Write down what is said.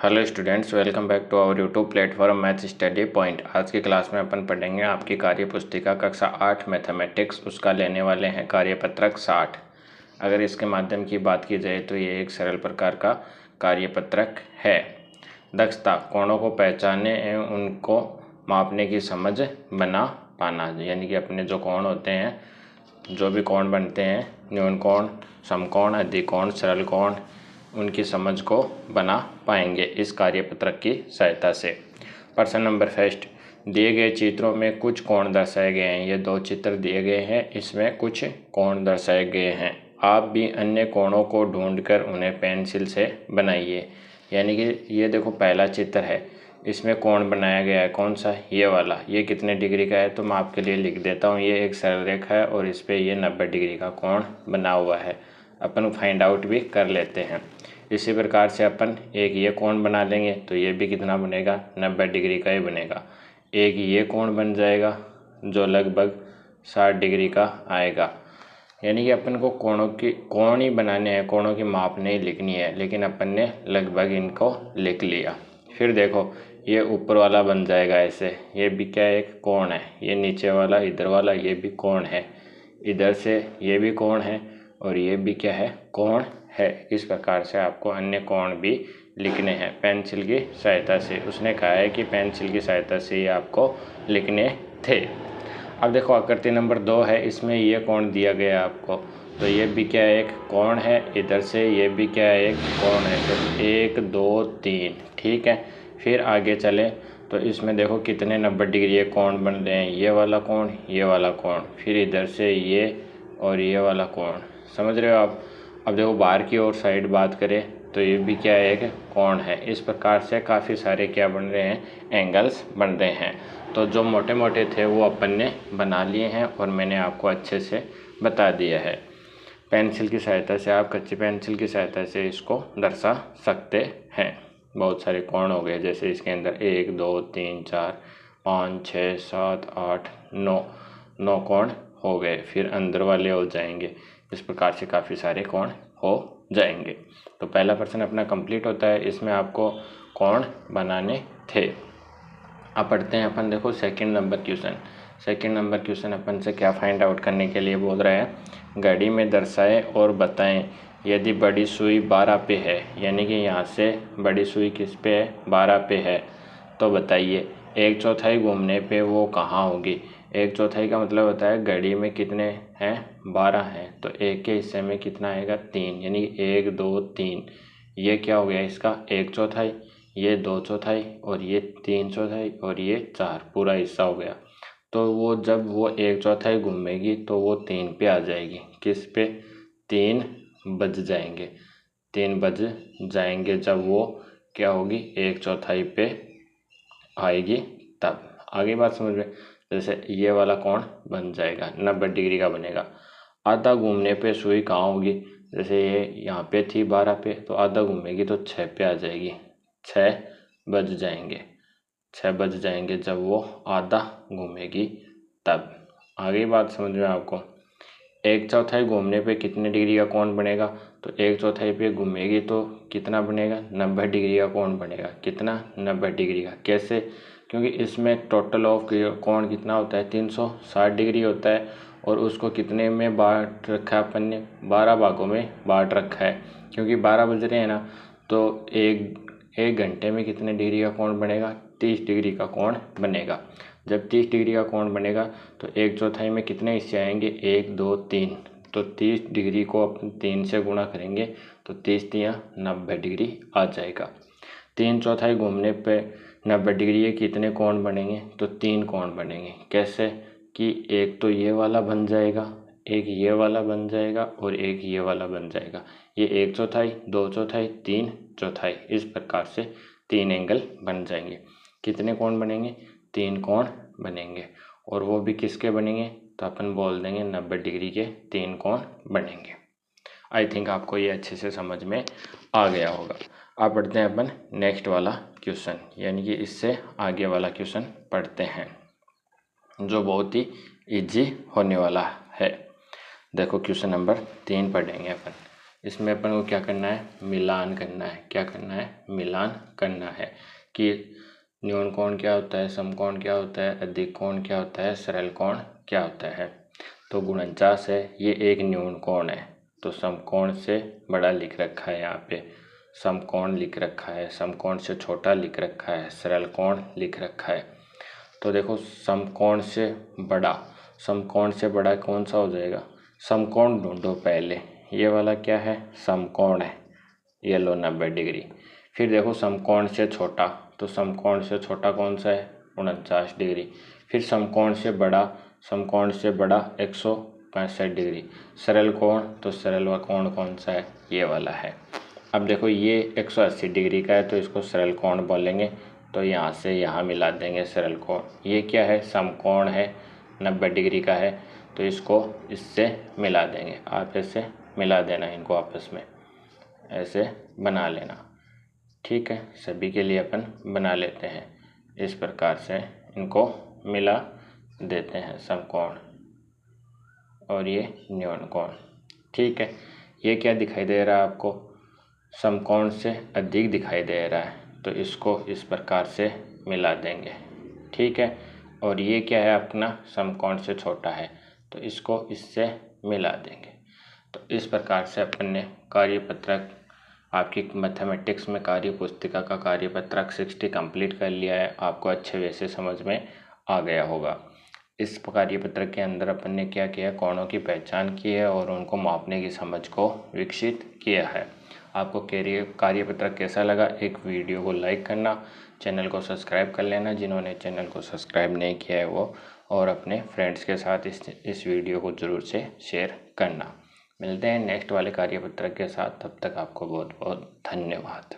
Hello students, welcome back to our YouTube platform math study point. आज की class में अपन पढ़ेंगे आपकी कार्य पुस्तिका कक्षा 8 मैथमेटिक्स, उसका लेने वाले हैं कार्यपत्रक 60। अगर इसके माध्यम की बात की जाए तो ये एक सरल प्रकार का कार्यपत्रक है। दक्षता, कोणों को पहचानने एवं उनको मापने की समझ बना पाना, यानी कि अपने जो कोण होते हैं, जो भी कोण बनते हैं, न्यून कोण, समकोण, अधिकोण, सरल कोण, उनकी समझ को बना पाएंगे इस कार्यपत्रक की सहायता से। प्रश्न नंबर फर्स्ट, दिए गए चित्रों में कुछ कोण दर्शाए गए हैं। ये दो चित्र दिए गए हैं, इसमें कुछ कोण दर्शाए गए हैं। आप भी अन्य कोणों को ढूंढकर उन्हें पेंसिल से बनाइए। यानी कि ये देखो पहला चित्र है, इसमें कोण बनाया गया है। कौन सा? ये वाला। ये कितने डिग्री का है तो मैं आपके लिए लिख देता हूँ। ये एक सरल रेखा है और इस पर ये 90 डिग्री का कोण बना हुआ है। अपन फाइंड आउट भी कर लेते हैं। इसी प्रकार से अपन एक ये कोण बना लेंगे तो ये भी कितना बनेगा? 90 डिग्री का ही बनेगा। एक ये कोण बन जाएगा जो लगभग 60 डिग्री का आएगा। यानी कि अपन को कोण ही बनाने हैं, कोणों की माप नहीं लिखनी है, लेकिन अपन ने लगभग इनको लिख लिया। फिर देखो ये ऊपर वाला बन जाएगा ऐसे, ये भी क्या है? एक कोण है। ये नीचे वाला, इधर वाला, ये भी कोण है। इधर से ये भी कोण है और ये भी क्या है? कोण है। इस प्रकार से आपको अन्य कोण भी लिखने हैं पेंसिल की सहायता से। उसने कहा है कि पेंसिल की सहायता से ही आपको लिखने थे। अब देखो आकृति नंबर 2 है, इसमें ये कोण दिया गया है आपको, तो ये भी क्या है? एक कोण है। इधर से ये भी क्या है? एक कोण है। तो 1 2 3, ठीक है। फिर आगे चले तो इसमें देखो कितने 90 डिग्री ये कोण बन रहे हैं। ये वाला कोण, ये वाला कोण, फिर इधर से ये और ये वाला कोण। समझ रहे हो आप? अब देखो बाहर की ओर साइड बात करें तो ये भी क्या है? एक कोण है। इस प्रकार से काफ़ी सारे क्या बन रहे हैं? एंगल्स बन रहे हैं। तो जो मोटे मोटे थे वो अपन ने बना लिए हैं और मैंने आपको अच्छे से बता दिया है। पेंसिल की सहायता से, आप कच्ची पेंसिल की सहायता से इसको दर्शा सकते हैं। बहुत सारे कोण हो गए, जैसे इसके अंदर 1 2 3 4 5 6 7 8 9 कोण हो गए। फिर अंदर वाले हो जाएंगे। इस प्रकार से काफ़ी सारे कोण हो जाएंगे। तो पहला प्रश्न अपना कंप्लीट होता है। इसमें आपको कोण बनाने थे। अब पढ़ते हैं अपन। देखो second number question. Second number question अपन से क्या फाइंड आउट करने के लिए बोल रहे हैं? घड़ी में दर्शाएं और बताएं यदि बड़ी सुई 12 पे है, यानी कि यहाँ से बड़ी सुई किस पे है? 12 पे है, तो बताइए 1/4 घूमने पे वो कहाँ होगी? 1/4 का मतलब होता है घड़ी में कितने हैं? 12 हैं। तो एक के हिस्से में कितना आएगा? 3, यानी 1 2 3। ये क्या हो गया इसका? 1/4, ये 2/4 और ये 3/4 और ये 4, पूरा हिस्सा हो गया। तो वो जब वो 1/4 घूमेगी तो वो 3 पे आ जाएगी। किस पे? 3 बज जाएंगे। 3 बज जाएंगे जब वो क्या होगी? 1/4 पे आएगी तब। आगे बात समझ में? जैसे ये वाला कोण बन जाएगा, 90 डिग्री का बनेगा। आधा घूमने पे सुई कहाँ होगी? जैसे ये यहाँ पे थी 12 पे, तो आधा घूमेगी तो 6 पे आ जाएगी। 6 बज जाएंगे। 6 बज जाएंगे जब वो आधा घूमेगी तब। आगे बात समझ में आपको? 1/4 घूमने पे कितने डिग्री का कोण बनेगा? तो 1/4 पे घूमेगी तो कितना बनेगा? 90 डिग्री का कोण बनेगा। कितना? 90 डिग्री का। कैसे? क्योंकि इसमें टोटल ऑफ कोण कितना होता है? 360 डिग्री होता है। और उसको कितने में बांट रखा है अपन ने? 12 भागों में बांट रखा है। क्योंकि 12 बज रहे हैं ना, तो एक घंटे में कितने डिग्री का कोण बनेगा? 30 डिग्री का कोण बनेगा। जब 30 डिग्री का कोण बनेगा तो 1/4 में कितने हिस्से आएंगे? 1 2 3। तो 30 डिग्री को अपन 3 से गुणा करेंगे तो 30 3 90 डिग्री आ जाएगा। 3/4 घूमने पे 90 डिग्री के कितने कोण बनेंगे? तो 3 कोण बनेंगे। कैसे? कि एक तो ये वाला बन जाएगा, एक ये वाला बन जाएगा और एक ये वाला बन जाएगा। ये 1/4, 2/4, 3/4। इस प्रकार से 3 एंगल बन जाएंगे। कितने कोण बनेंगे? 3 कोण बनेंगे। और वो भी किसके बनेंगे? तो अपन बोल देंगे 90 डिग्री के 3 कोण बनेंगे। आई थिंक आपको ये अच्छे से समझ में आ गया होगा। अब पढ़ते हैं अपन नेक्स्ट वाला क्वेश्चन, यानी कि इससे आगे वाला क्वेश्चन पढ़ते हैं जो बहुत ही इजी होने वाला है। देखो क्वेश्चन नंबर 3 पढ़ेंगे अपन। इसमें अपन को क्या करना है, मिलान करना है। क्या करना है, मिलान करना है कि न्यून कोण क्या होता है, समकोण क्या होता है, अधिक कोण क्या होता है, सरल कोण क्या होता है। तो 49 है, ये एक न्यून कोण है, तो समकोण से बड़ा लिख रखा है, यहाँ पे समकोण लिख रखा है, समकोण से छोटा लिख रखा है, सरल कोण लिख रखा है। तो देखो समकोण से बड़ा कौन सा हो जाएगा, समकोण ढूंढो पहले। ये वाला क्या है, समकोण है, ये लो 90 डिग्री। फिर देखो समकोण से छोटा, तो समकोण से छोटा कौन सा है, 49 डिग्री। फिर समकोण से बड़ा 165 डिग्री। सरल कोण, तो सरल कोण कौन सा है, ये वाला है। अब देखो ये 180 डिग्री का है, तो इसको सरल कोण बोलेंगे, तो यहाँ से यहाँ मिला देंगे सरल कोण। ये क्या है, समकोण है, 90 डिग्री का है, तो इसको इससे मिला देंगे। आप ऐसे मिला देना इनको आपस में, ऐसे बना लेना। ठीक है, सभी के लिए अपन बना लेते हैं। इस प्रकार से इनको मिला देते हैं, समकोण और ये न्यून कोण। ठीक है, ये क्या दिखाई दे रहा है आपको, समकोण से अधिक दिखाई दे रहा है, तो इसको इस प्रकार से मिला देंगे। ठीक है, और ये क्या है अपना, समकोण से छोटा है, तो इसको इससे मिला देंगे। तो इस प्रकार से अपन ने कार्यपत्रक, आपकी मैथमेटिक्स में कार्य पुस्तिका का कार्यपत्रक 60 कंप्लीट कर लिया है। आपको अच्छे वैसे समझ में आ गया होगा। इस कार्यपत्रक के अंदर अपन ने क्या किया, कोणों की पहचान की है और उनको मापने की समझ को विकसित किया है। आपको कार्यपत्रक कैसा लगा, एक वीडियो को लाइक करना, चैनल को सब्सक्राइब कर लेना जिन्होंने चैनल को सब्सक्राइब नहीं किया है वो, और अपने फ्रेंड्स के साथ इस वीडियो को ज़रूर से शेयर करना। मिलते हैं नेक्स्ट वाले कार्यपत्रक के साथ, तब तक आपको बहुत बहुत धन्यवाद।